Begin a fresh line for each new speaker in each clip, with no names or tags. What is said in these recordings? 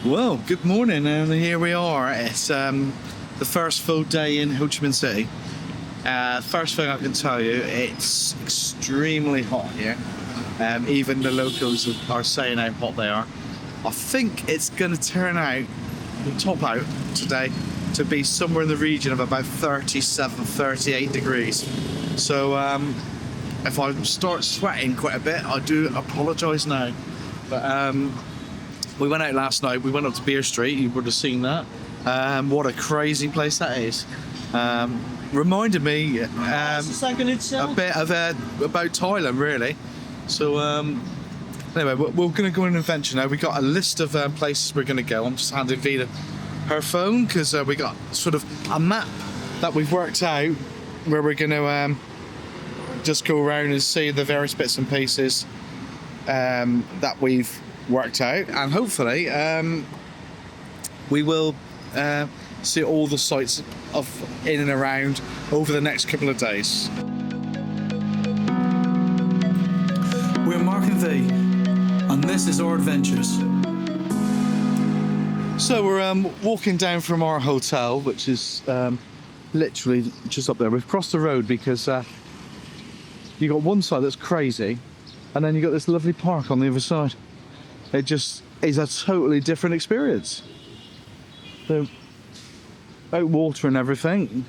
Well, good morning, and here we are. It's the first full day in Ho Chi Minh City. First thing I can tell you, it's extremely hot here. Even the locals are saying how hot they are. I think it's going to turn out, top out today, to be somewhere in the region of about 37, 38 degrees. So if I start sweating quite a bit, I do apologise now. But we went out last night. We went up to Beer Street. You would have seen that. What a crazy place that is. Reminded me a bit of about Thailand, really. So anyway, we're going to go on an adventure now. We got a list of places we're going to go. I'm just handing Vita her phone because we got sort of a map that we've worked out where we're going to just go around and see the various bits and pieces that we've worked out, and hopefully we will see all the sites of in and around over the next couple of days. We're Mark and V, and this is our adventures. So we're walking down from our hotel, which is literally just up there. We've crossed the road because you got one side that's crazy, and then you got this lovely park on the other side. It just is a totally different experience. So, out water and everything.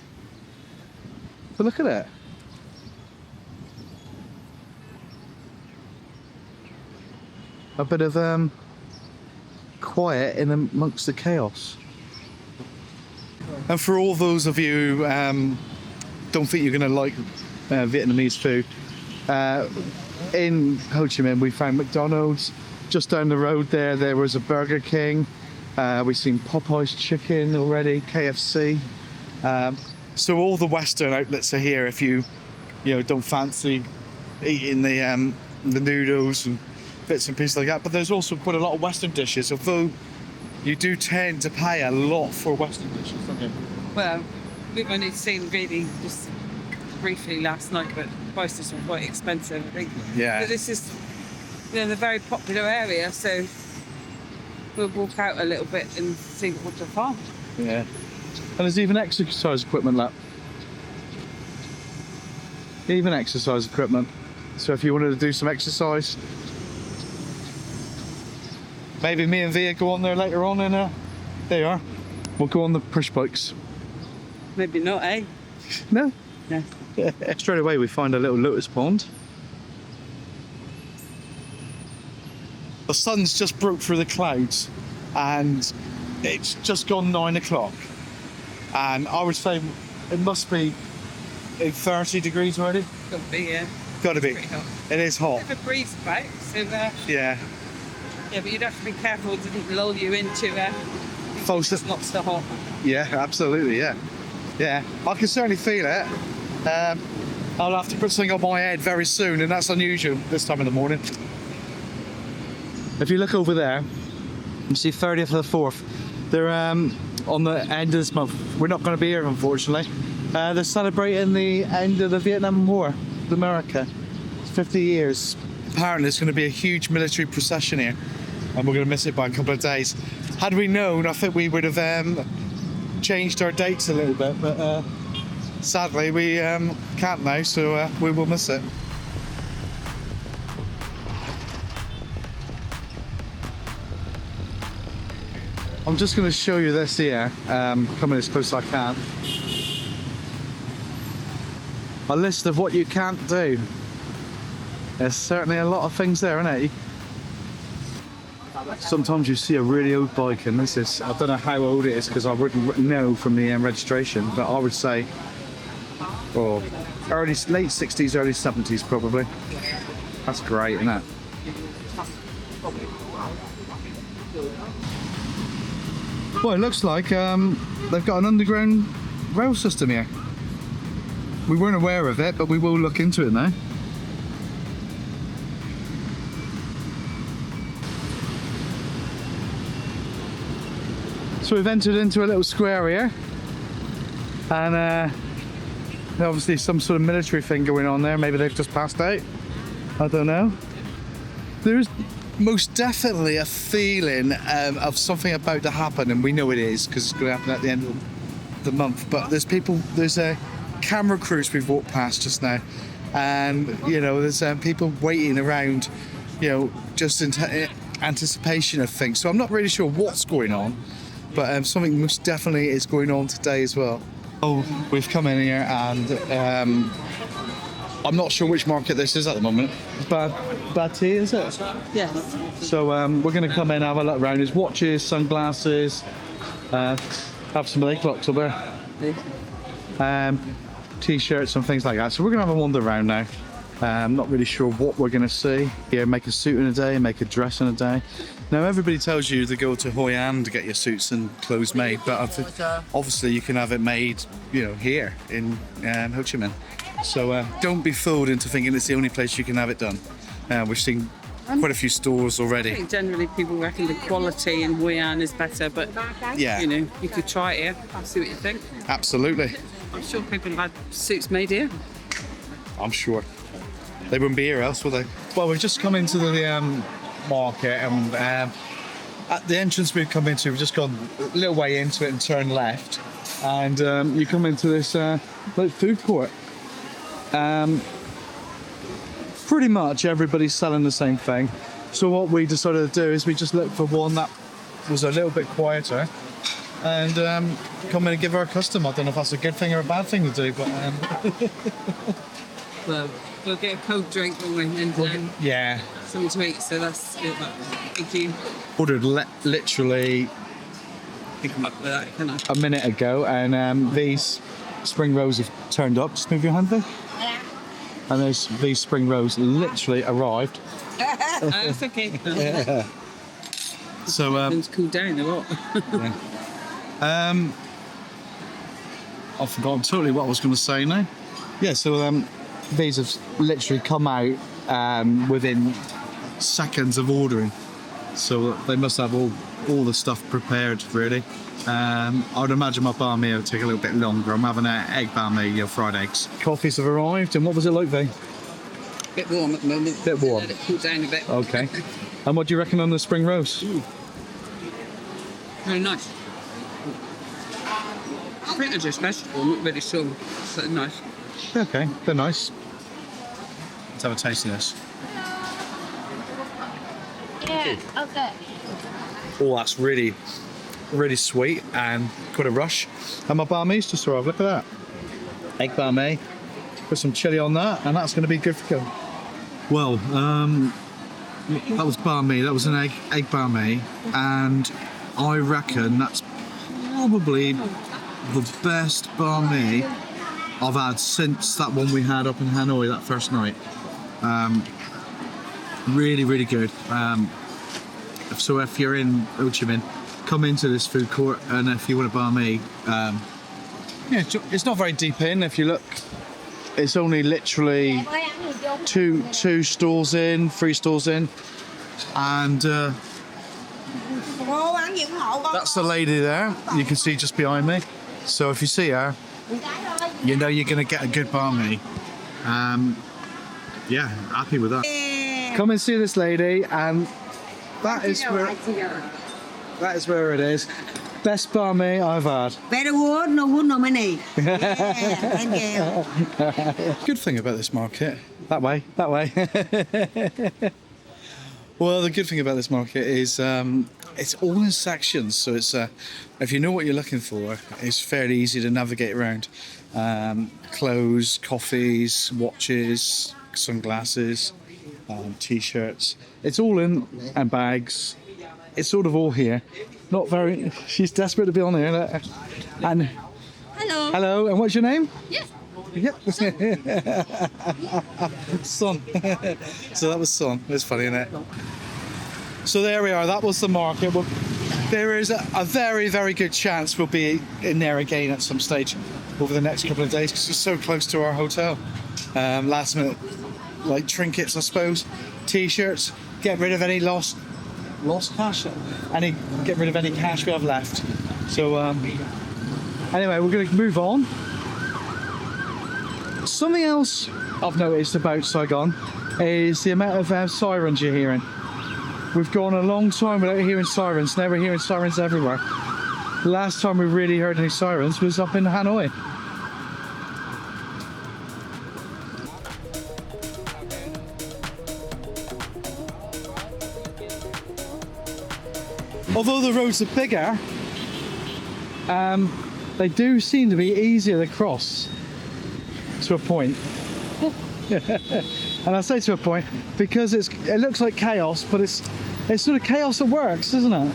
But look at it. A bit of quiet in amongst the chaos. And for all those of you who don't think you're going to like Vietnamese food, in Ho Chi Minh we found McDonald's. Just down the road there was a Burger King. We've seen Popeye's chicken already, KFC. So all the Western outlets are here if you don't fancy eating the noodles and bits and pieces like that. But there's also quite a lot of Western dishes, although you do tend to pay a lot for Western dishes, don't you?
Well, we've only seen really just briefly last night, but prices were quite expensive, I think.
Yeah.
But this is in a very popular area, so we'll walk out a little bit and see what to find.
Yeah. And there's even exercise equipment left. Even exercise equipment. So if you wanted to do some exercise, maybe me and Via go on there later on, and there you are. We'll go on the push bikes.
Maybe not, eh?
No?
No.
Straight away we find a little lotus pond. The sun's just broke through the clouds and it's just gone 9 o'clock. And I would say it must be 30 degrees already.
Got to be, yeah.
Got to be.
Hot.
It is hot.
Bit of a breeze about, so
Yeah.
yeah, but you'd have to be careful to lull you into
False.
it's not so hot.
Yeah, absolutely, yeah. Yeah, I can certainly feel it. I'll have to put something on my head very soon, and that's unusual this time in the morning. If you look over there, you see 30th of the 4th. They're on the end of this month. We're not going to be here, unfortunately. They're celebrating the end of the Vietnam War with America. It's 50 years. Apparently there's going to be a huge military procession here, and we're going to miss it by a couple of days. Had we known, I think we would have changed our dates a little bit, but sadly we can't now, so we will miss it. I'm just going to show you this here, coming as close as I can. A list of what you can't do. There's certainly a lot of things there, isn't it? Sometimes you see a really old bike, and this is, I don't know how old it is because I wouldn't know from the registration, but I would say late 60s, early 70s probably. That's great, isn't it? Well, it looks like they've got an underground rail system here. We weren't aware of it, but we will look into it now. So we've entered into a little square here, and obviously some sort of military thing going on there. Maybe they've just passed out. I don't know. There's most definitely a feeling of something about to happen, and we know it is because it's going to happen at the end of the month. But there's a camera crews we've walked past just now, and there's people waiting around, just in anticipation of things. So I'm not really sure what's going on, but something most definitely is going on today as well. Oh, we've come in here, and I'm not sure which market this is at the moment. Bati, is it?
Yes.
So we're going to come in and have a look around. There's watches, sunglasses, have some lake clocks over there. T-shirts and things like that. So we're going to have a wander around now. I'm not really sure what we're going to see. Here, make a suit in a day, make a dress in a day. Now, everybody tells you to go to Hoi An to get your suits and clothes made, but obviously you can have it made, here in Ho Chi Minh. So don't be fooled into thinking it's the only place you can have it done. We've seen quite a few stores already.
I think generally people reckon the quality in Hoi An is better, but
yeah,
you could try it here. See what you think.
Absolutely.
I'm sure people have had suits made here.
I'm sure. They wouldn't be here else, would they? Well, we've just come into the market, and at the entrance we've come into, we've just gone a little way into it and turned left, and you come into this like food court. Pretty much everybody's selling the same thing. So what we decided to do is we just looked for one that was a little bit quieter, and come in and give our customer. I don't know if that's a good thing or a bad thing to do, but
well, we'll get a cold drink, won't we? And
yeah,
something to eat. So that's good. Thank you.
Ordered literally a minute ago, and these spring rolls have turned up. Just move your hand there. And these spring rolls literally arrived.
That's okay.
Yeah. So
it's cooled down a lot.
yeah. I've forgotten totally what I was going to say now. Yeah. So these have literally come out within seconds of ordering. So they must have all the stuff prepared really. I would imagine my banh mi will take a little bit longer. I'm having an egg banh mi, fried eggs. Coffees have arrived, and what was it like, Vee?
Bit warm at the moment.
Bit warm.
Let it cool down a bit.
Okay. And what do you reckon on the spring rolls?
Very nice. I think they're just vegetable, not really sure. So nice.
Okay, they're nice. Let's have a taste of this.
Yeah, okay.
Oh, that's really sweet and quite a rush. And my banh mi's just arrived. Look at that. Egg banh mi. Put some chilli on that, and that's going to be good for you. Well, that was banh mi. That was an egg banh mi, and I reckon that's probably the best banh mi I've had since that one we had up in Hanoi that first night. Really, really good. So if you're in Ho Chi Minh, come into this food court, and if you want a banh mi, it's not very deep in. If you look, it's only literally two stalls in, 3 stalls in, and that's the lady there. You can see just behind me. So if you see her, you know you're going to get a good banh mi. Yeah, happy with that. Come and see this lady, and that is where it is. Best banh mi I've had.
Very good, no money. Yeah, thank you.
Good thing about this market. That way. Well, the good thing about this market is it's all in sections, so it's if you know what you're looking for, it's fairly easy to navigate around. Clothes, coffees, watches, sunglasses, t-shirts. It's all in, and bags. It's sort of all here. Not very. She's desperate to be on here. And hello. And what's your name?
Yes.
Yep. Son. So that was Son. It's funny, isn't it? So there we are. That was the market. Well, there is a very, very good chance we'll be in there again at some stage over the next couple of days because it's so close to our hotel. Last minute, like trinkets, I suppose. T-shirts. Get rid of any lost cash. Get rid of any cash we have left. So anyway, we're going to move on. Something else I've noticed about Saigon is the amount of sirens you're hearing. We've gone a long time without hearing sirens. Now we're hearing sirens everywhere. The last time we really heard any sirens was up in Hanoi. Although the roads are bigger, they do seem to be easier to cross to a point. And I say to a point because it looks like chaos, but it's sort of chaos that works, isn't it?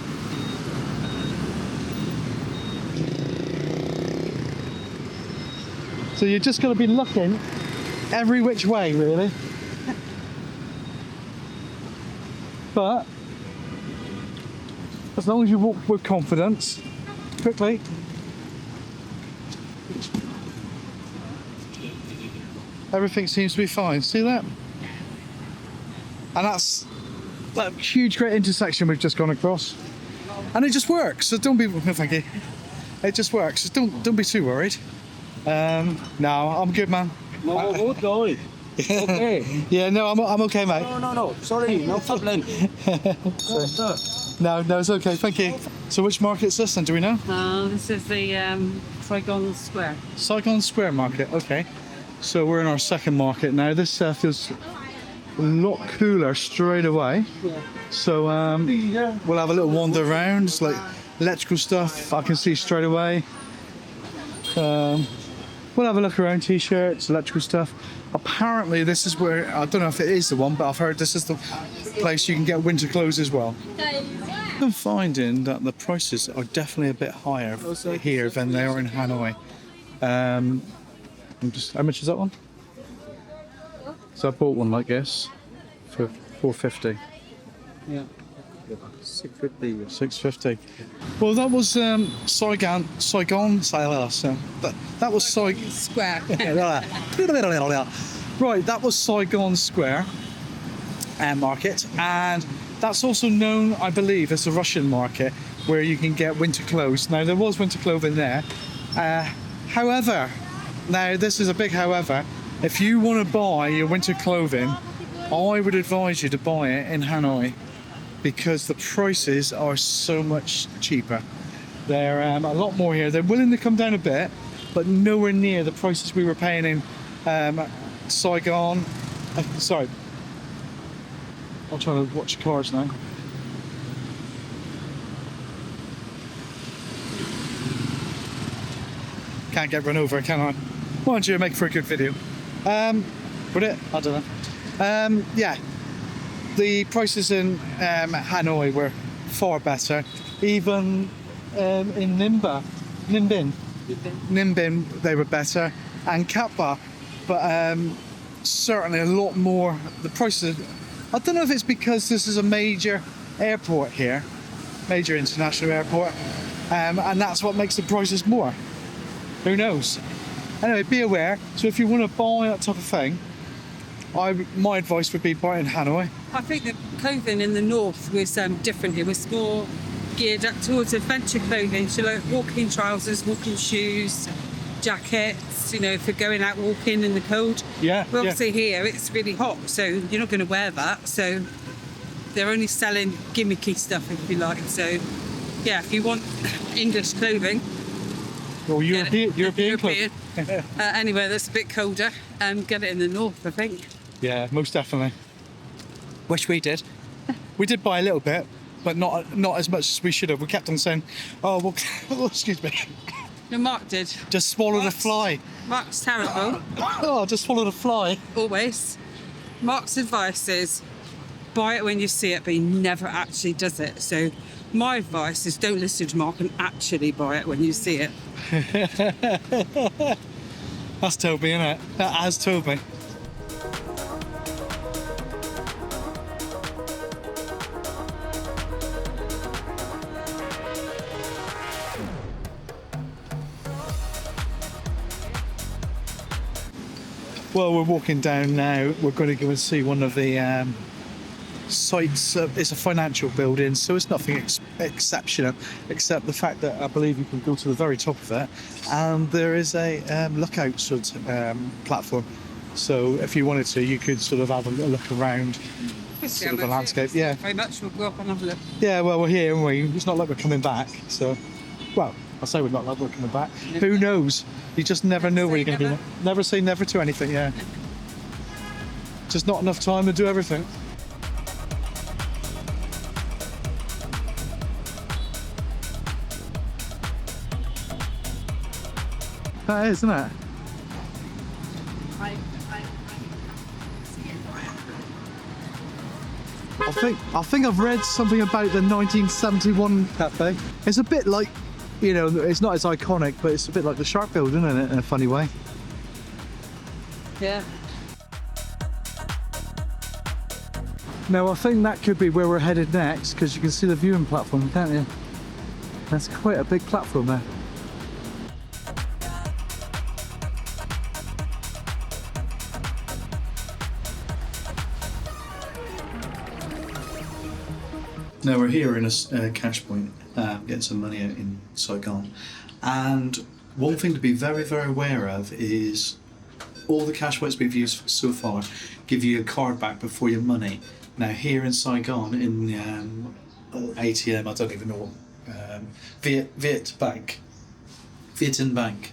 So you're just going to be looking every which way, really. But as long as you walk with confidence, quickly. Everything seems to be fine. See that? And that's that huge, great intersection we've just gone across. And it just works. So don't be, thank you. It just works. So don't be too worried. No, I'm good, man.
No, good going. Okay.
Yeah, no, I'm okay, mate.
No. Sorry, no problem.
No, it's okay. Thank you. So which market's this then? Do we know?
This is the Saigon Square.
Saigon Square market. Okay. So we're in our second market now. This feels a lot cooler straight away.
Yeah.
So we'll have a little wander around. It's like electrical stuff. I can see straight away. We'll have a look around. T-shirts, electrical stuff. Apparently, this is where I don't know if it is the one, but I've heard this is the place you can get winter clothes as well. I'm finding that the prices are definitely a bit higher here than they are in Hanoi. How much is that one? So I bought one like this for $4.50.
Yeah. $6.50.
$6.50. Well, that was Saigon. That was Saigon
Square.
Right, that was Saigon Square market, and that's also known, I believe, as the Russian market, where you can get winter clothes. Now, there was winter clothing there. However, now this is a big however, if you want to buy your winter clothing, I would advise you to buy it in Hanoi because the prices are so much cheaper. They're a lot more here. They're willing to come down a bit, but nowhere near the prices we were paying in Saigon. Sorry. I'm trying to watch cars now. Can't get run over, can I? Why don't you make for a good video? Would it? I don't know. Yeah, the prices in Hanoi were far better. Even in Ninh Bình, they were better, and Kappa, but certainly a lot more. The prices. I don't know if it's because this is a major airport here, major international airport, and that's what makes the prices more. Who knows? Anyway, be aware. So if you want to buy that type of thing, my advice would be buy it in Hanoi.
I think the clothing in the north was different. It was more geared up towards adventure clothing, so like walking trousers, walking shoes, jackets, for going out walking in the cold.
Yeah.
Well, obviously here it's really hot, so you're not going to wear that. So they're only selling gimmicky stuff, if you like. So yeah, if you want English clothing,
Well, European clothing.
anywhere that's a bit colder, get it in the north, I think.
Yeah, most definitely. Which we did. We did buy a little bit, but not as much as we should have. We kept on saying, "Oh, well, excuse me."
No, Mark did.
Just swallowed a fly.
Mark's terrible.
Oh, just swallowed a fly.
Always. Mark's advice is buy it when you see it, but he never actually does it. So my advice is don't listen to Mark and actually buy it when you see it.
That's told me, innit? That has told me. Well, we're walking down now. We're going to go and see one of the sites. It's a financial building, so it's nothing exceptional, except the fact that I believe you can go to the very top of it, and there is a lookout sort of platform. So if you wanted to, you could sort of have a look around sort of the landscape. Yeah.
Very much. We'll go up and have a look.
Yeah, well, we're here, aren't we? It's not like we're coming back. So, well, I say we're not like we're coming back. Who knows? You just never know where you're going to be. Never say never to anything, yeah. Just not enough time to do everything. That is, isn't it? I think I've read something about the 1971 cafe. It's a bit like, you know, it's not as iconic, but it's a bit like the Shark Building, isn't it, in a funny way?
Yeah.
Now I think that could be where we're headed next, because you can see the viewing platform, can't you? That's quite a big platform there. Now we're here in a cash point, getting some money out in Saigon, and one thing to be very, very aware of is all the cash points we've used so far give you a card back before your money. Now here in Saigon, in ATM, I don't even know what, Vietnam Bank,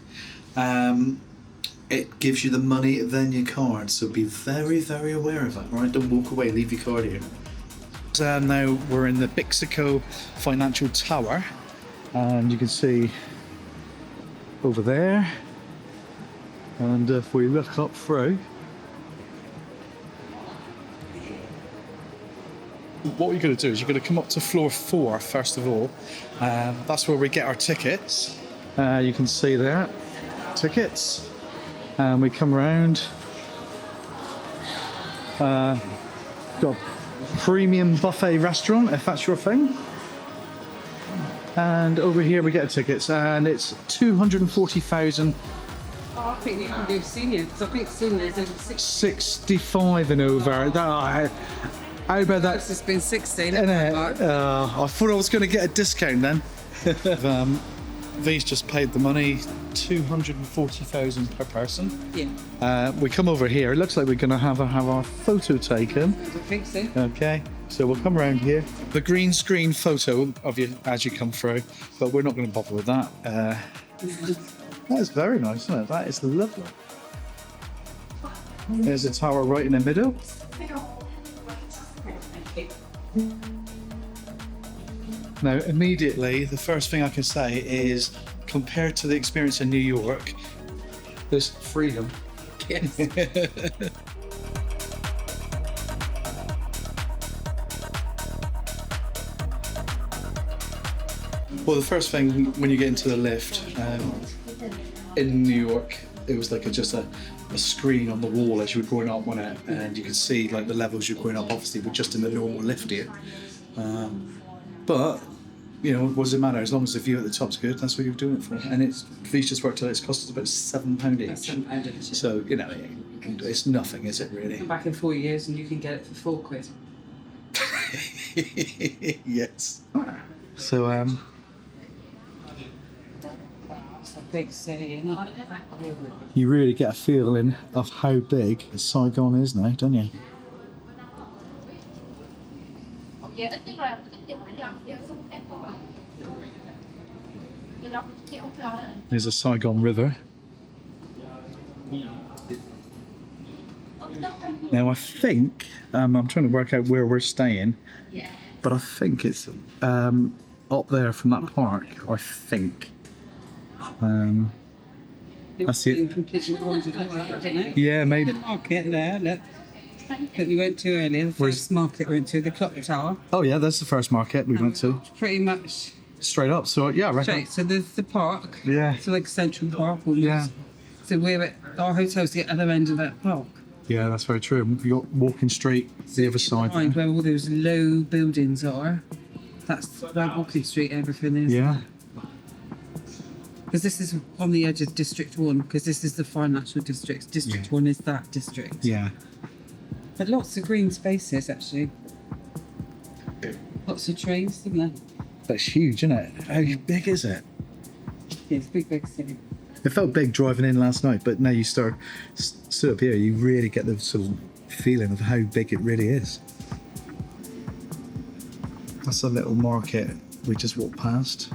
it gives you the money then your card, so be very, very aware of that, right? Don't walk away, leave your card here. Now we're in the Bitexco Financial Tower, and you can see over there, and if we look up through, what you're going to do is you're going to come up to floor 4 first of all. That's where we get our tickets. You can see there, tickets, and we come around. Got premium buffet restaurant, if that's your thing. And over here we get tickets, and it's 240,000.
Oh, I think you can do senior, because I think senior is over 60.
65 and over. How about that?
It's been 16.
Isn't it? I thought I was going to get a discount then. V's just paid the money, 240,000 per person.
Yeah.
We come over here. It looks like we're going to have our photo taken.
I think so.
Okay, so we'll come around here. The green screen photo of you as you come through, but we're not going to bother with that. That is very nice, isn't it? That is lovely. There's a tower right in the middle. Now, immediately, the first thing I can say is, compared to the experience in New York, there's freedom.
Yes.
Well, the first thing when you get into the lift in New York, it was like just a screen on the wall as you were going up on it, and you could see like the levels you're going up. Obviously, we're just in the normal lift here, but you know, what does it matter? As long as the view at the top's good, that's what you're doing it for. And V's just worked out it's cost us about £7 each.
£7 each.
So you know, it's nothing, is it really?
Come back in 4 years and you can get it for £4.
Yes. So
It's a big city, isn't it?
you really get a feeling of how big Saigon is now, don't you? There's a Saigon River. Now I think, I'm trying to work out where we're staying, but I think it's up there from that park, I think. I see it. Yeah, maybe.
The market there, look. That we went to earlier, the first market we went to, the clock tower.
Oh yeah, that's the first market we went to.
Pretty much
Straight up, so yeah, I reckon.
straight. So there's the park.
Yeah.
So like Central Park almost.
Yeah.
So we're at our hotel's the other end of that park.
Yeah, that's very true. You're walking straight to the other side.
Behind where all those low buildings are. That's where Walking Street, everything is.
Yeah.
Because this is on the edge of District 1, because this is the financial district. District
Yeah.
1 is that district.
Yeah.
But lots of green spaces, actually. Lots of trains, isn't there?
That's huge, isn't it? How big is it?
Yeah, it's a big city.
It felt big driving in last night, but now you stood up here, you really get the sort of feeling of how big it really is. That's a little market we just walked past.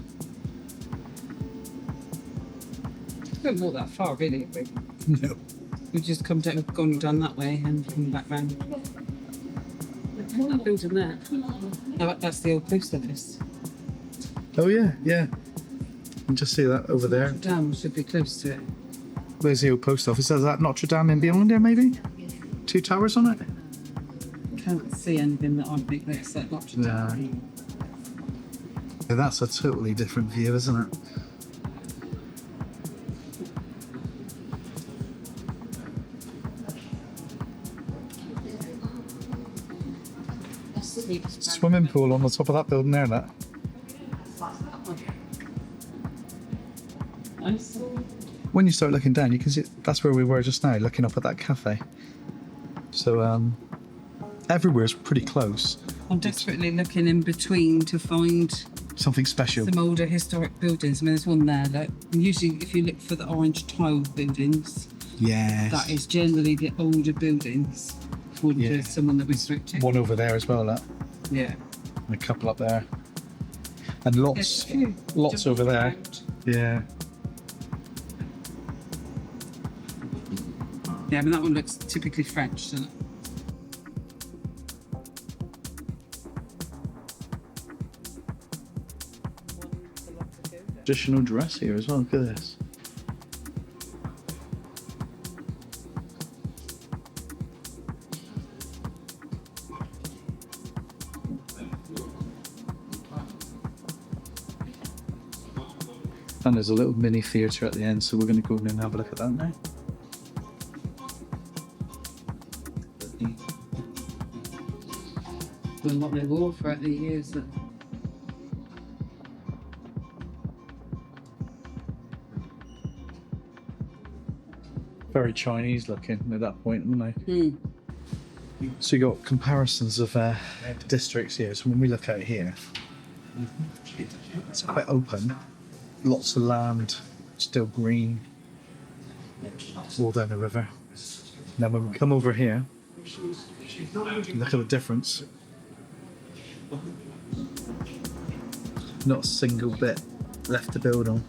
We haven't walked that far, really.
No.
We've just gone down that way and come back round. What's that building there? No, that's the old post office.
Oh yeah, yeah. You can just see that over there.
Dam should be close to it.
Where's the old post office? Is that Notre Dame in beyond there, maybe? 2 towers on it?
Can't see anything that I think looks like Notre Dame.
Yeah, that's a totally different view, isn't it? Swimming pool on the top of that building there, that.
Nice.
When you start looking down, you can see that's where we were just now, looking up at that cafe. So everywhere's pretty close.
I'm desperately looking in between to find
Something special.
some older historic buildings. I mean, there's one there. Like, usually, if you look for the orange tiled buildings,
Yes.
that is generally the older buildings. According
Yeah.
to someone that we spoke to.
One over there as well, that.
Yeah.
And a couple up there. And lots
Just
over there.
around.
Yeah.
Yeah, I mean, that one looks typically French, doesn't it?
Traditional dress here as well, look at this. And there's a little mini theatre at the end, so we're going to go in and have a look at that now.
And what they wore throughout the years.
Very Chinese looking at that point, aren't they?
Hmm.
So you got comparisons of districts here. So when we look out here, it's quite open. Lots of land, still green, all down the river. Now when we come over here, look at the difference. Not a single bit left to build on.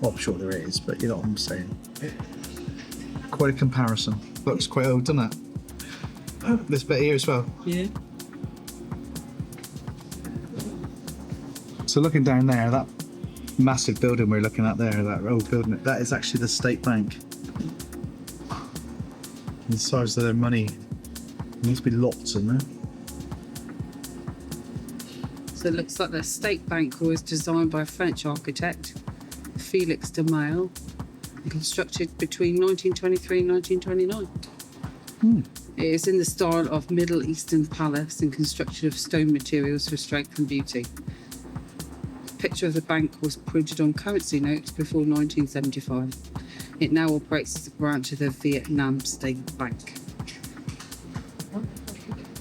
Well, I'm sure there is, but you know what I'm saying. Quite a comparison. Looks quite old, doesn't it? This bit here as well.
Yeah.
So looking down there, that massive building we're looking at there, that old building, that is actually the State Bank. And the size of their money, there must be lots in there.
So it looks like the State Bank was designed by a French architect, Felix de Mail, and constructed between 1923 and 1929. It is in the style of Middle Eastern palace and constructed of stone materials for strength and beauty. A picture of the bank was printed on currency notes before 1975. It now operates as a branch of the Vietnam State Bank.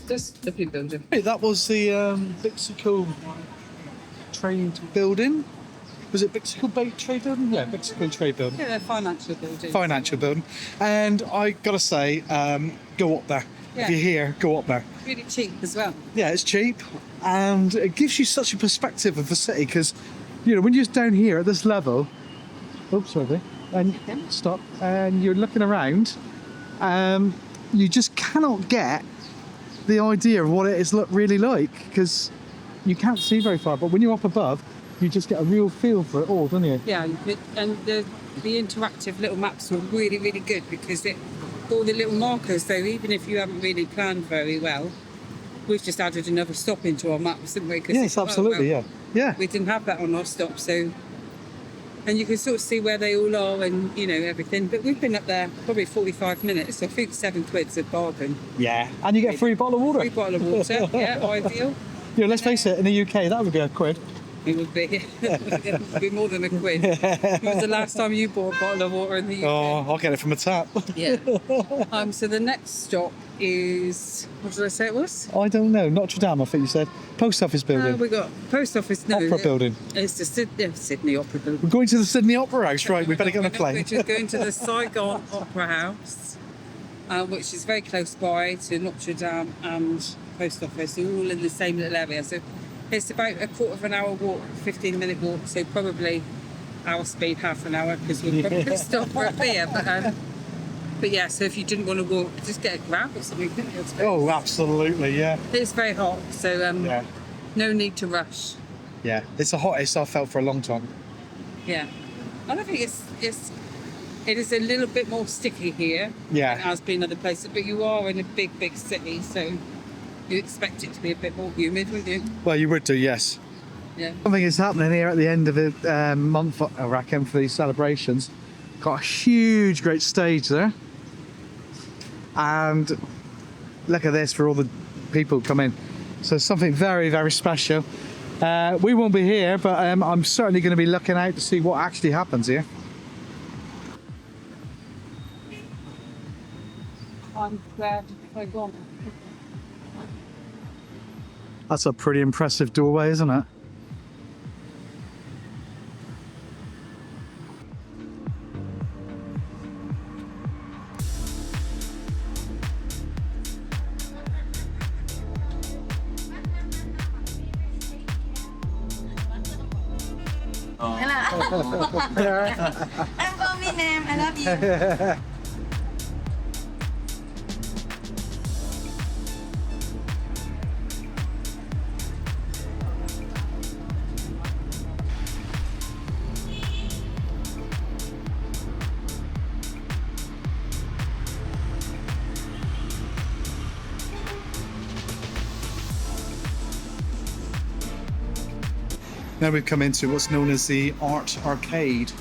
This lovely building.
Hey, that was the Bitexco Trade Building. Was it Bitexco Trade Building? Yeah, Bitexco Trade Building.
Yeah, they're financial buildings.
Financial building. And I gotta say, go up there.
Yeah.
If you're here, go up there.
Really cheap as well.
Yeah, it's cheap, and it gives you such a perspective of the city because, you know, when you're down here at this level, oops, sorry, and stop, and you're looking around, you just cannot get the idea of what it is really like because you can't see very far. But when you're up above, you just get a real feel for it all, don't you?
Yeah, and the interactive little maps were really, really good because all the little markers, though, even if you haven't really planned very well, we've just added another stop into our maps, didn't we? 'Cause
Yes, absolutely, yeah.
we didn't have that on our stop, so. And you can sort of see where they all are and, you know, everything. But we've been up there probably 45 minutes, so I think £7's a bargain.
Yeah, and you get a free bottle of water.
Free bottle of water, yeah, ideal.
You know, let's face it, in the UK, that would be £1.
It would be, it would be more than £1. When was the last time you bought a bottle of water in the UK?
Oh, I'll get it from a tap.
Yeah. So the next stop is, what did I say it was?
I don't know, Notre Dame, I think you said. Post office building.
We got post office. No,
Opera building.
It's the Sydney Opera Building.
We're going to the Sydney Opera House, right? We better get on a plane.
We're just going to the Saigon Opera House, which is very close by to Notre Dame and post office, all in the same little area. So It's about a quarter of an hour walk, 15-minute walk, so probably our speed, half an hour, because we'll probably stop for a beer. But yeah, so if you didn't want to walk, just get a grab or something.
Oh, absolutely, yeah.
It's very hot, so
Yeah.
no need to rush.
Yeah, it's the hottest I've felt for a long time.
Yeah. I don't think it is a little bit more sticky here
Yeah.
than it has been other places, but you are in a big city, so you expect it to be a bit more humid, wouldn't you?
Well, you would do, yes.
Yeah.
Something is happening here at the end of the month, I reckon, for these celebrations. Got a huge, great stage there. And look at this for all the people coming. So something very, very special. We won't be here, but I'm certainly going to be looking out to see what actually happens here.
I'm glad I gone.
That's a pretty impressive doorway, isn't it?
I'm from Vietnam. I love you.
Now we've come into what's known as the Art Arcade.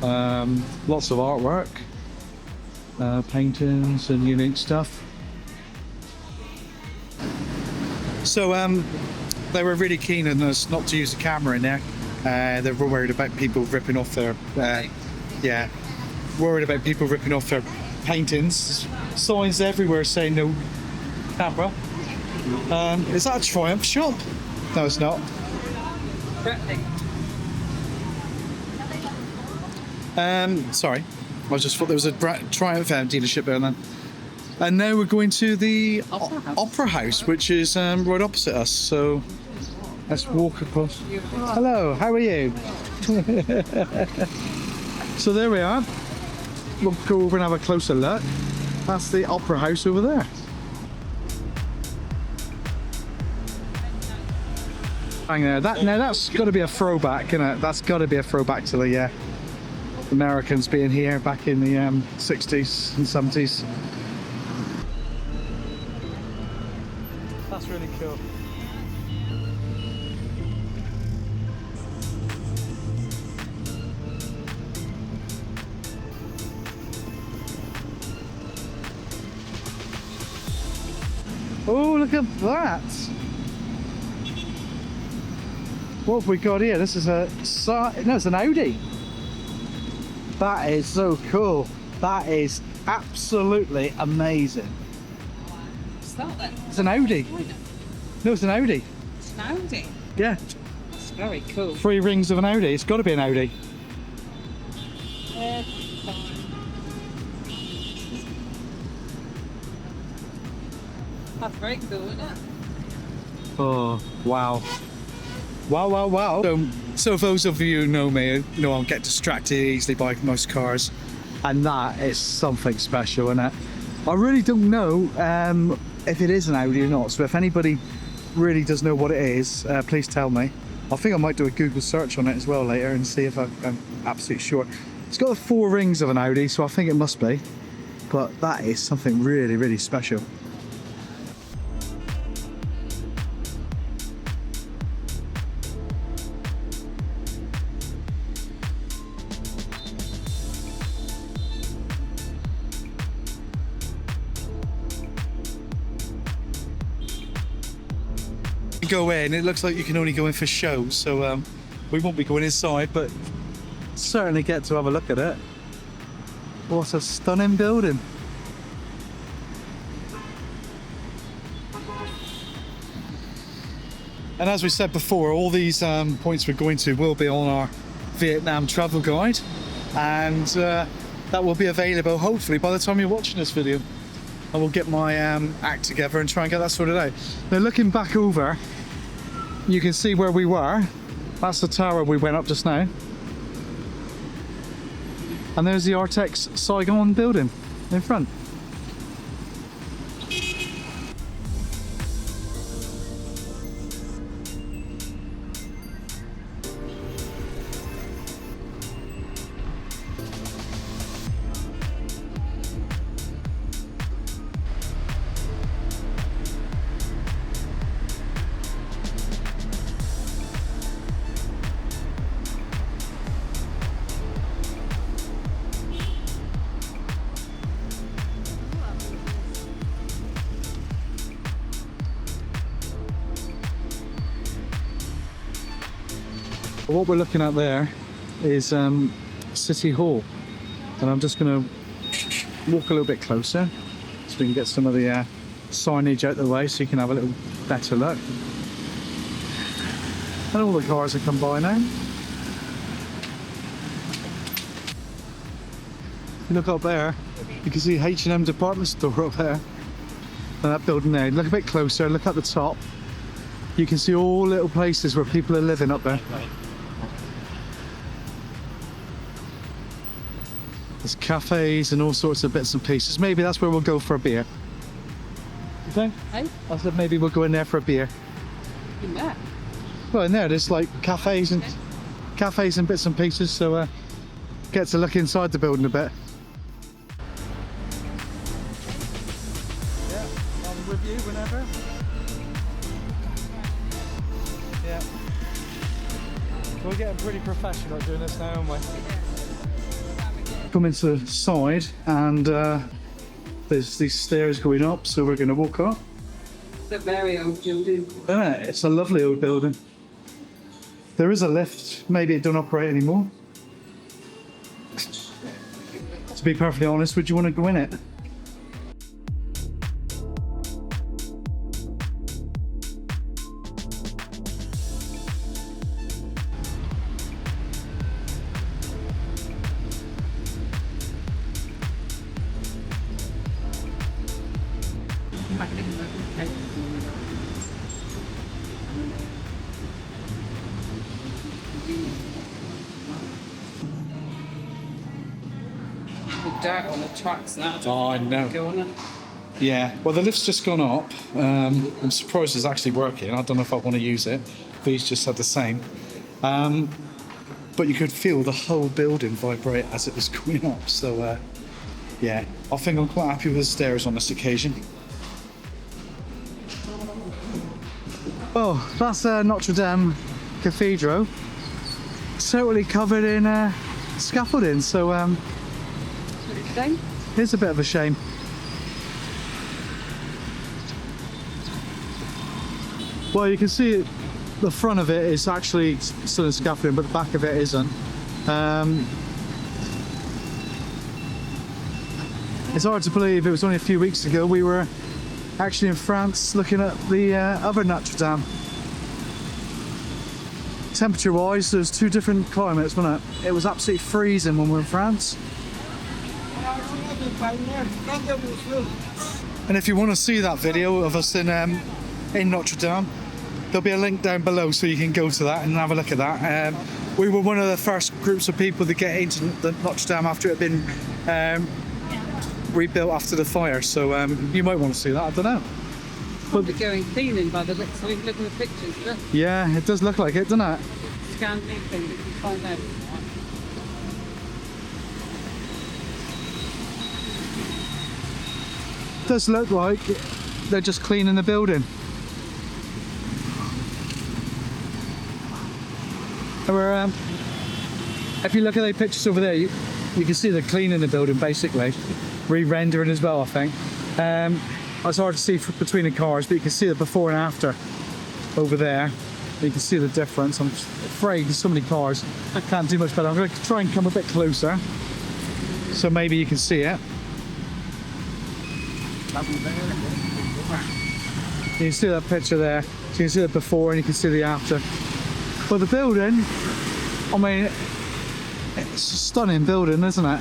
Lots of artwork, paintings and unique stuff. So they were really keen on us not to use the camera in there. They were worried about people ripping off their, worried about people ripping off their paintings. Signs everywhere saying no camera. Is that a Triumph shop? No, it's not. Sorry, I just thought there was a Triumph dealership there then. And now we're going to the Opera House, which is right opposite us. So let's walk across. Hello, how are you? So there we are. We'll go over and have a closer look. That's the Opera House over there. Hang there. Now that's got to be a throwback, isn't it? That's got to be a throwback to the Americans being here back in the 60s and 70s. That's really cool. Oh, look at that! What have we got here? This is it's an Audi. That is so cool. That is absolutely amazing.
What's that then?
It's an Audi. No, it's an Audi.
It's an Audi.
Yeah.
It's very cool.
3 rings of an Audi. It's got to be an Audi.
That's very cool, isn't it?
Oh, wow. Wow. So those of you who know me, know I'll get distracted easily by most cars. And that is something special, isn't it? I really don't know if it is an Audi or not. So if anybody really does know what it is, please tell me. I think I might do a Google search on it as well later and see if I'm absolutely sure. It's got the 4 rings of an Audi, so I think it must be. But that is something really, really special. Go in, it looks like you can only go in for shows, so we won't be going inside, but certainly get to have a look at it. What a stunning building. And as we said before, all these points we're going to will be on our Vietnam travel guide, and that will be available hopefully by the time you're watching this video. I will get my act together and try and get that sorted out. Now looking back over, you can see where we were. That's the tower we went up just now. And there's the Artex Saigon building in front. What we're looking at there is City Hall, and I'm just going to walk a little bit closer so we can get some of the signage out of the way so you can have a little better look. And all the cars have come by now. You look up there, you can see H&M department store up there. And that building there, look a bit closer, look at the top. You can see all little places where people are living up there. There's cafes and all sorts of bits and pieces. Maybe that's where we'll go for a beer. You think?
Hey?
I said maybe we'll go in there for a beer.
In there?
Well, in there there's like cafes and bits and pieces, so get to look inside the building a bit. Yeah, I'm with you whenever. Yeah. We're getting pretty professional at doing this now, aren't we? Come into the side and there's these stairs going up, so we're going to walk up.
It's a very old building.
Yeah, it's a lovely old building. There is a lift, maybe it don't operate anymore. To be perfectly honest, would you want to go in it?
The dirt on the tracks now.
Oh, I know.
Go on it.
Yeah, well the lift's just gone up. I'm surprised it's actually working. I don't know if I want to use it. These just had the same. But you could feel the whole building vibrate as it was going up. So yeah, I think I'm quite happy with the stairs on this occasion. Oh, that's Notre Dame Cathedral. Totally covered in scaffolding, so it's a bit of a shame. Well, you can see it, the front of it is actually still in scaffolding, but the back of it isn't. It's hard to believe it was only a few weeks ago we were actually in France looking at the other Notre Dame. Temperature wise, there's two different climates, wasn't it? It was absolutely freezing when we were in France. And if you want to see that video of us in Notre Dame, there'll be a link down below so you can go to that and have a look at that. We were one of the first groups of people to get into the Notre Dame after it had been rebuilt after the fire, so you might want to see that, I don't know.
Probably going cleaning by the looks of it, look at the pictures. Look.
Yeah, it does look like it, doesn't it?
Scan these things, you can find out.
It does look like they're just cleaning the building. Or, if you look at the pictures over there, you can see they're cleaning the building basically, re-rendering as well, I think. It's hard to see between the cars, but you can see the before and after over there. You can see the difference. I'm afraid there's so many cars, I can't do much better. I'm going to try and come a bit closer, so maybe you can see it. You can see that picture there. So you can see the before and you can see the after. But the building, I mean, it's a stunning building, isn't it?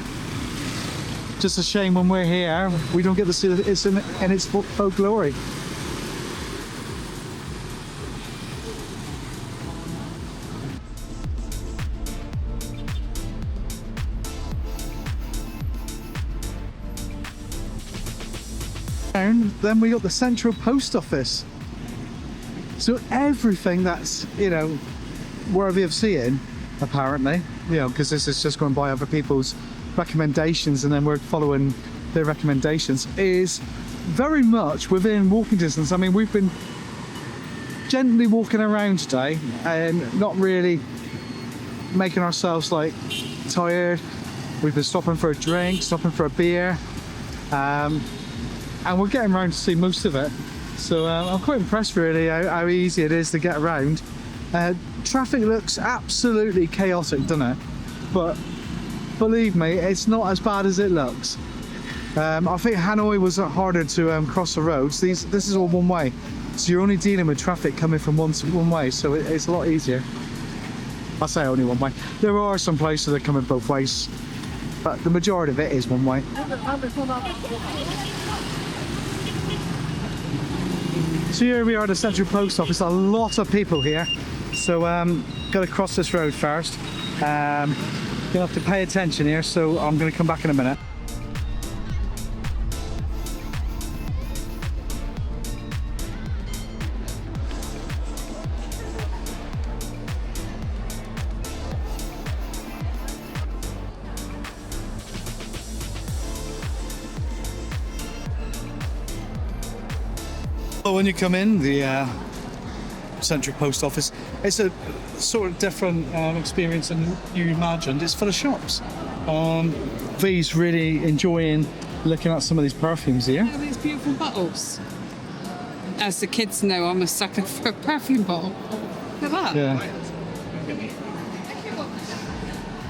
Just a shame when we're here, we don't get to see it in its full glory. And then we got the central post office. So everything that's, you know, worthy of seeing, apparently, you know, because this is just going by other people's recommendations and then we're following their recommendations, is very much within walking distance. I mean, we've been gently walking around today and not really making ourselves like tired. We've been stopping for a drink, stopping for a beer, and we're getting around to see most of it. So I'm quite impressed really how easy it is to get around. Traffic looks absolutely chaotic, doesn't it? But believe me, it's not as bad as it looks. I think Hanoi was harder to cross the roads. This is all one way, so you're only dealing with traffic coming from one way, so it's a lot easier. I say only one way. There are some places that come in both ways, but the majority of it is one way. So here we are at the Central Post Office. A lot of people here, so got to cross this road first. Gonna have to pay attention here, so I'm going to come back in a minute. Well, when you come in the Central Post Office, it's a sort of different experience than you imagined. It's full of shops. V's really enjoying looking at some of these perfumes here.
Look at these beautiful bottles. As the kids know, I'm a sucker for a perfume bottle. Look at that.
Yeah.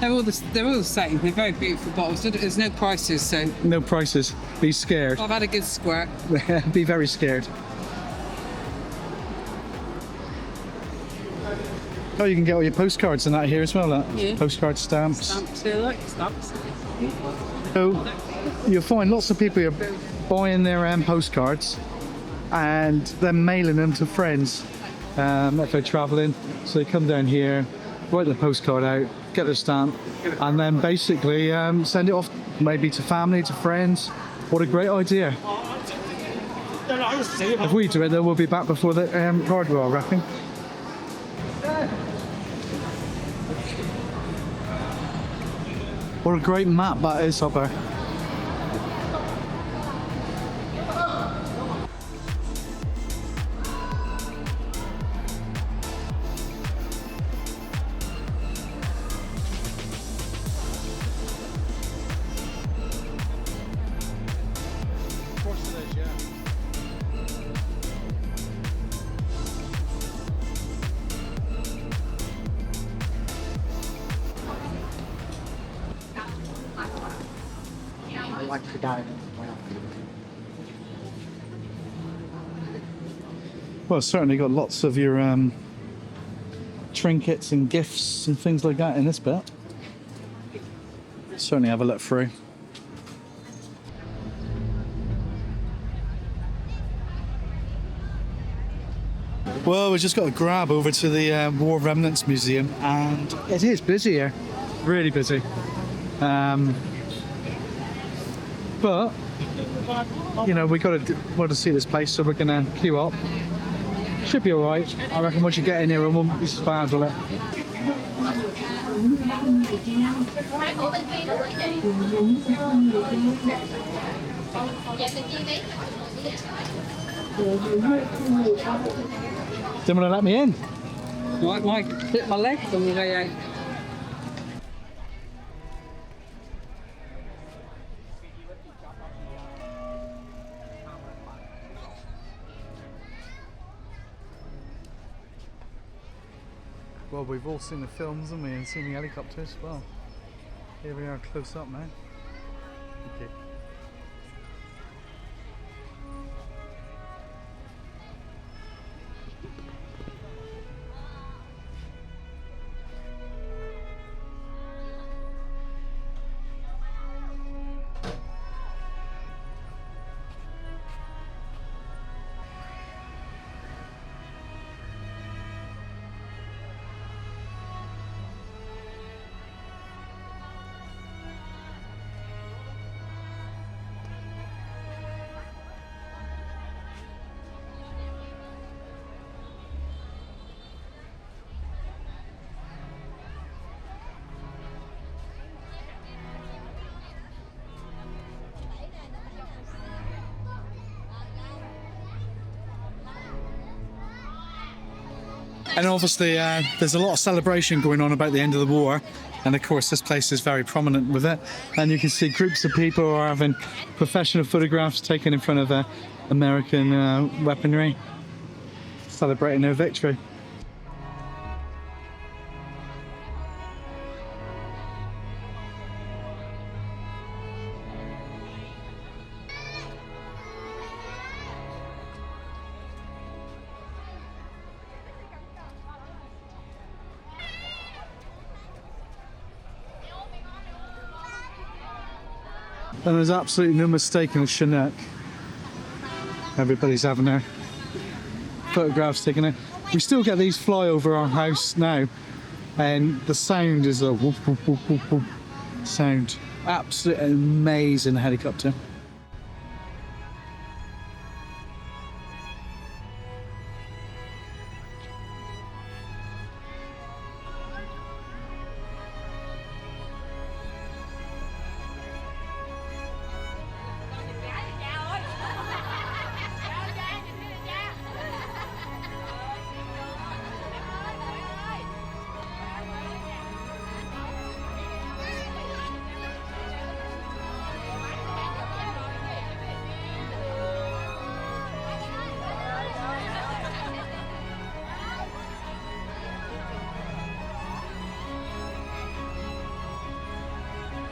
They're all the same. They're very beautiful bottles. There's no prices, so
No prices. Be scared.
I've had a good squirt.
Be very scared. Oh, you can get all your postcards and that here as well. Look.
Yeah.
Postcard stamps.
Stamps, they like stamps.
So you'll find lots of people here buying their postcards and then mailing them to friends if they're travelling. So they come down here, write the postcard out, get the stamp, and then basically send it off maybe to family, to friends. What a great idea. If we do it, then we'll be back before the card roll wrapping. What a great map that is up there. Of course it is, yeah. Well, certainly got lots of your trinkets and gifts and things like that in this bit. Certainly have a look through. Well, we've just got to grab over to the War Remnants Museum, and it is busy here, really busy. But you know, we want to see this place, so we're gonna queue up. Should be all right. I reckon once you get in here, it won't be so bad, will it? Didn't want to let me in.
Might hit my leg on the way out.
Well, we've all seen the films, haven't we, and seen the helicopters. Well, here we are close up now. Okay. And obviously, there's a lot of celebration going on about the end of the war. And of course, this place is very prominent with it. And you can see groups of people are having professional photographs taken in front of American weaponry, celebrating their victory. And there's absolutely no mistaking the Chinook. Everybody's having their photographs taken in. We still get these fly over our house now, and the sound is a whoop, whoop, whoop, whoop, whoop sound. Absolutely amazing helicopter.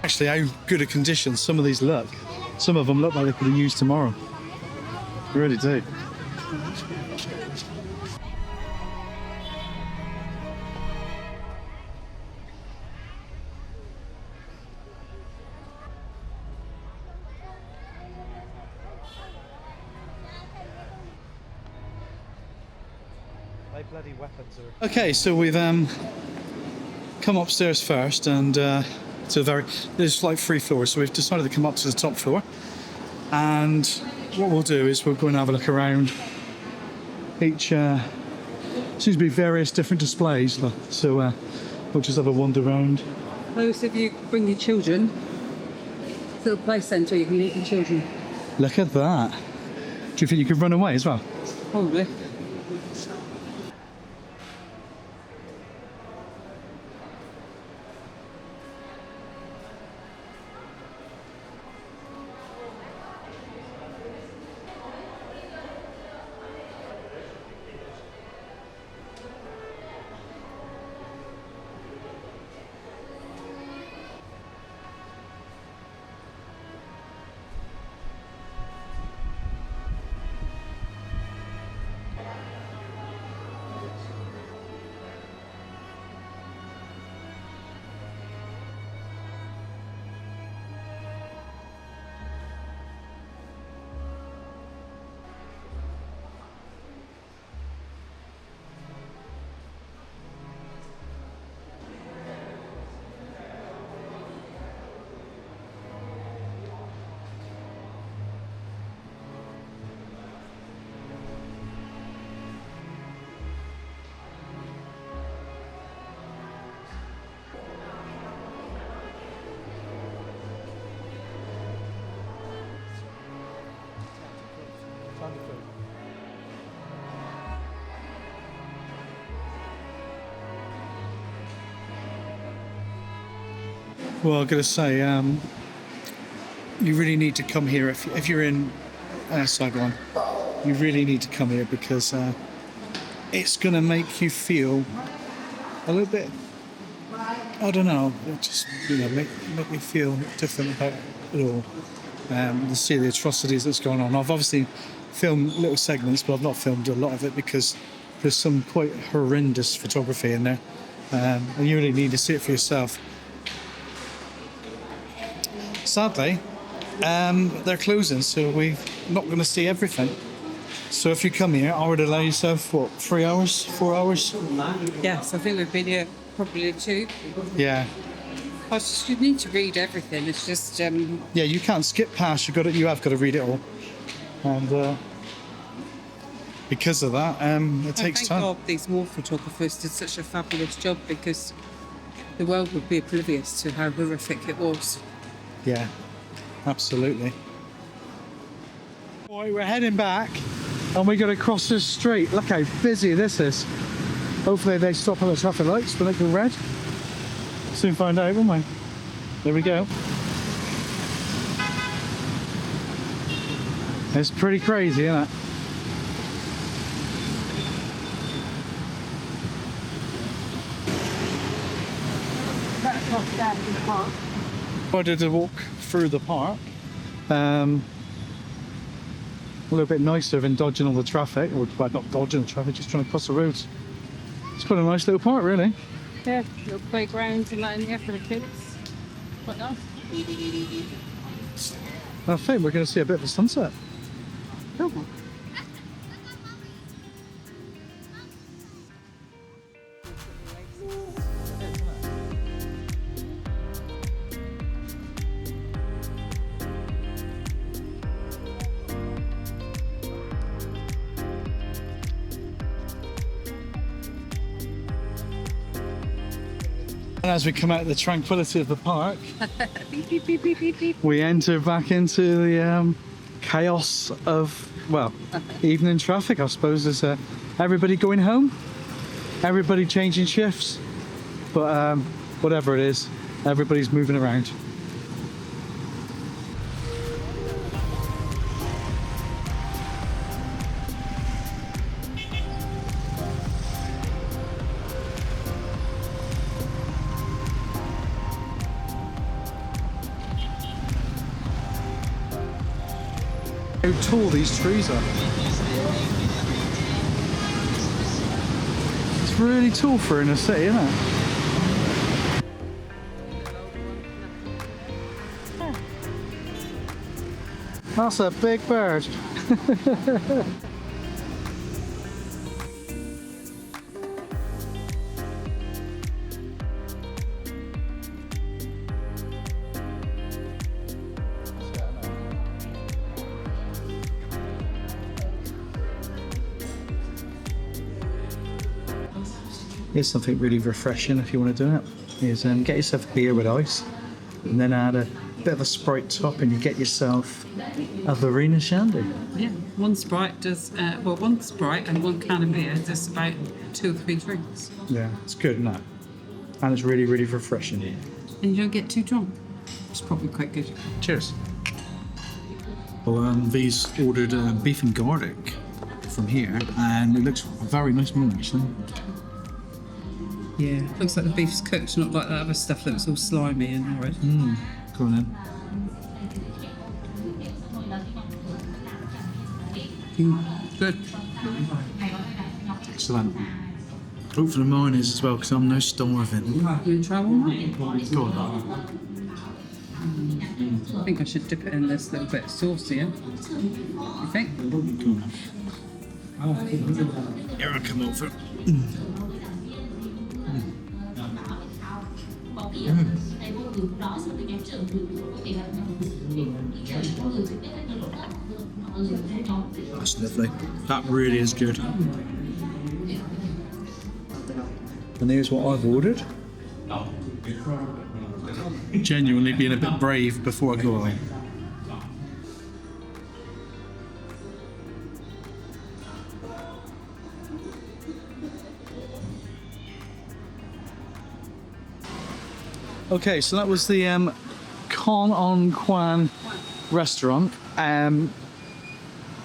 Actually, how good a condition some of these look. Some of them look like they could be used tomorrow. They really do. Bloody weapons are... Okay, so we've come upstairs first, and there's like 3 floors, so we've decided to come up to the top floor. And what we'll do is we'll go and have a look around. Each seems to be various different displays, so we'll just have a wander around.
Those of you bring your children to the play centre, you can leave your children.
Look at that. Do you think you could run away as well?
Probably.
Well, I've got to say, you really need to come here if you're in Saigon. You really need to come here because it's going to make you feel a little bit, I don't know, just make me feel different about it all. To see the atrocities that's going on. I've obviously filmed little segments, but I've not filmed a lot of it because there's some quite horrendous photography in there, and you really need to see it for yourself. Sadly, they're closing, so we're not going to see everything. So if you come here, I would allow yourself, 3 hours, 4 hours?
Yes, I think we've been here probably 2.
Yeah.
You need to read everything. It's just
Yeah, you can't skip past. You have got to read it all, and because of that, it takes time.
Thank God these war photographers did such a fabulous job, because the world would be oblivious to how horrific it was.
Yeah, absolutely. Boy, we're heading back, and we got to cross this street. Look how busy this is. Hopefully they stop at the traffic lights when they go red. Soon find out, won't we? There we go. It's pretty crazy, isn't it? I did a walk through the park. A little bit nicer than dodging all the traffic, or well, not dodging the traffic, just trying to cross the roads. It's quite a nice little park, really.
Yeah, little playgrounds and that in here for the kids. Quite nice.
I think we're going to see a bit of a sunset.
Cool.
And as we come out of the tranquility of the park,
Beep, beep, beep, beep, beep, beep.
we enter back into the chaos of, well, evening traffic, I suppose. There's everybody going home, everybody changing shifts, but whatever it is, everybody's moving around. How tall these trees are. It's really tall for in a city, isn't it? That's a big bird. Here's something really refreshing if you want to do it. Is get yourself a beer with ice, and then add a bit of a Sprite top, and you get yourself a Verena Shandy.
Yeah, one Sprite does, one Sprite and one can of beer does about 2 or 3 drinks.
Yeah, it's good, isn't it? And it's really, really refreshing.
And you don't get too drunk. It's probably quite good.
Cheers. Well, these ordered beef and garlic from here, and it looks a very nice meal actually.
Yeah. Looks like the beef's cooked, not like that other stuff that was all slimy and horrid.
Go on then.
Good.
Excellent. Hopefully mine is as well, because I'm no starving.
You want to try one?
Go on.
I think I should dip it in this little bit of sauce here. You think?
Here I come over. That's lovely. That really is good. And here's what I've ordered. Genuinely being a bit brave before I go away. Okay, so that was the Con on Quán restaurant.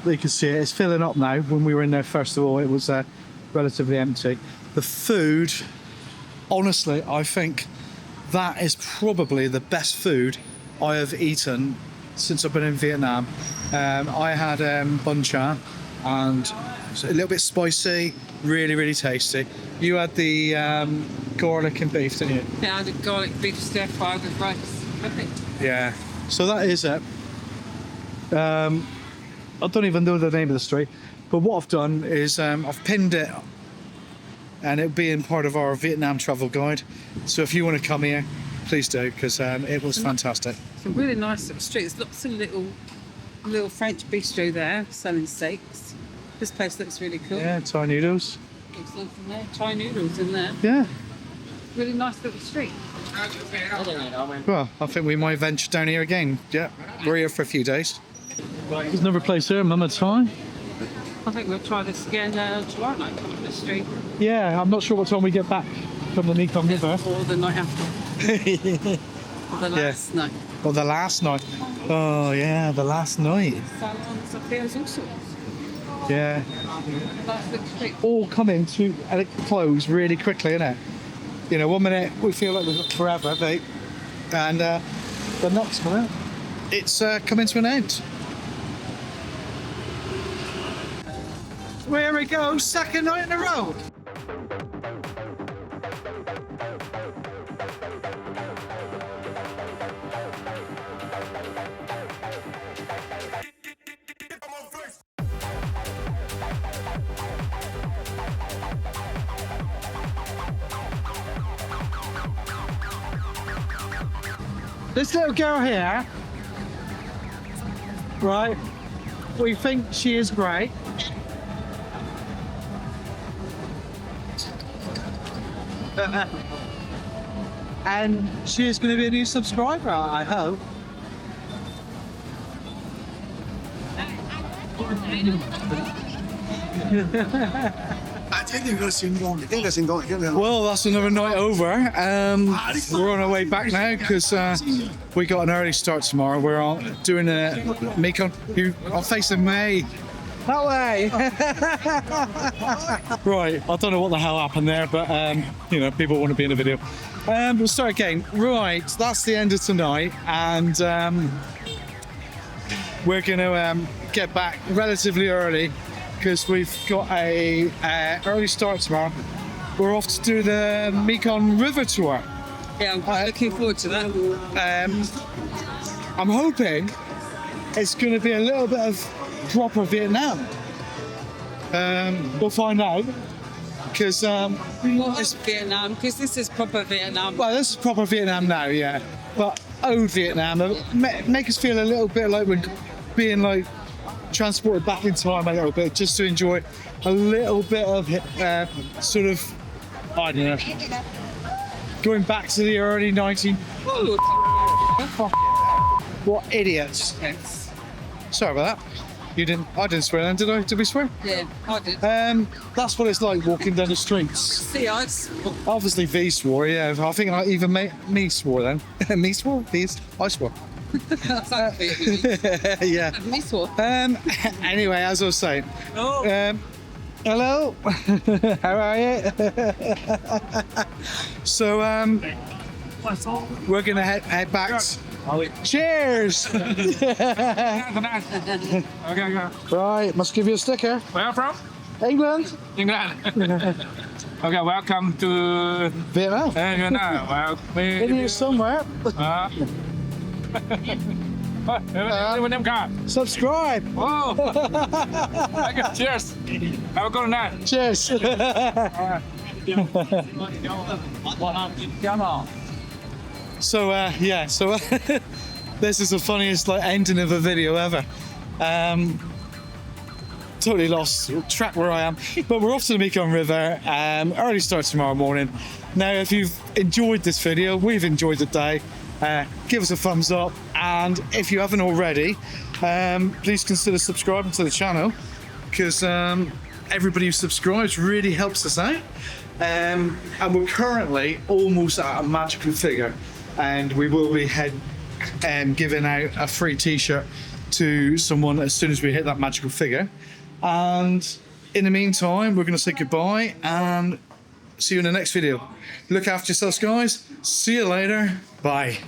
You can see it, it's filling up now. When we were in there first of all, it was relatively empty. The food, honestly, I think that is probably the best food I have eaten since I've been in Vietnam. I had bun cha, and it's a little bit spicy, really, really tasty. You had the garlic and beef, didn't you?
Yeah, I had a garlic beef stir fry with rice. Perfect.
Yeah. So that is it. I don't even know the name of the street, but what I've done is I've pinned it, and it'll be in part of our Vietnam travel guide. So if you want to come here, please do, because it was fantastic.
It's a really nice little street. There's lots of little French bistro there selling steaks. This place looks really cool.
Yeah, Thai noodles.
Looks like in there. Thai noodles in there.
Yeah.
Really nice little street.
Well, I think we might venture down here again. Yeah, we're here for a few days. There's another place here, Mama Thai.
I think we'll try this again tomorrow night on the street.
Yeah, I'm not sure what time we get back from the Mekong River.
Or the night after. Or the last night.
Or the last night. Oh yeah, the last night.
Salons up here is all sorts.
Yeah.
That's the street.
All coming to a close really quickly, isn't it? You know, 1 minute we feel like we've got forever, and the next minute it's coming to an end. Here we go, second night in a row. This little girl here, right, we think she is great. And she is going to be a new subscriber, I hope. Well, that's another night over. We're on our way back now because we got an early start tomorrow. We're on doing a Mekong. I'm facing May. That way. Right, I don't know what the hell happened there, but you know, people want to be in the video. We'll start again. Right, that's the end of tonight, and we're going to get back relatively early because we've got a early start tomorrow. We're off to do the Mekong River tour.
Yeah, I'm looking forward to that.
I'm hoping it's going to be a little bit of proper Vietnam. We'll find out because
What is Vietnam? Because this is proper Vietnam.
well, this is proper Vietnam now, yeah. But old Vietnam, make us feel a little bit like we're being like transported back in time a little bit, just to enjoy a little bit of sort of, I don't know, going back to the early 19. What idiots! Sorry about that. You didn't. I didn't swear then, did I? Did we swear?
Yeah, I did.
That's what it's like walking down the streets.
See, I
Obviously, V swore. Yeah, I think I even me swore then. Me swore. V's. I swore.
That's like Vietnamese.
Yeah.
Me swore.
Anyway, as I was saying.
Oh.
Hello. How are you? So we're gonna head back. Cheers. Right, must give you a sticker.
Where are you from?
England.
England. Okay, welcome to
Vietnam.
Vietnam. Well,
In here somewhere.
With them car.
Subscribe.
Oh. Okay, cheers. Have a good night.
Cheers. So yeah, so this is the funniest like ending of a video ever. Totally lost track where I am, but we're off to the Mekong River. Early start tomorrow morning. Now, if you've enjoyed this video, we've enjoyed the day. Give us a thumbs up, and if you haven't already, please consider subscribing to the channel because everybody who subscribes really helps us out. And we're currently almost at a magical figure, and we will be giving out a free t-shirt to someone as soon as we hit that magical figure. And in the meantime, we're going to say goodbye and see you in the next video. Look after yourselves, guys. See you later. Bye.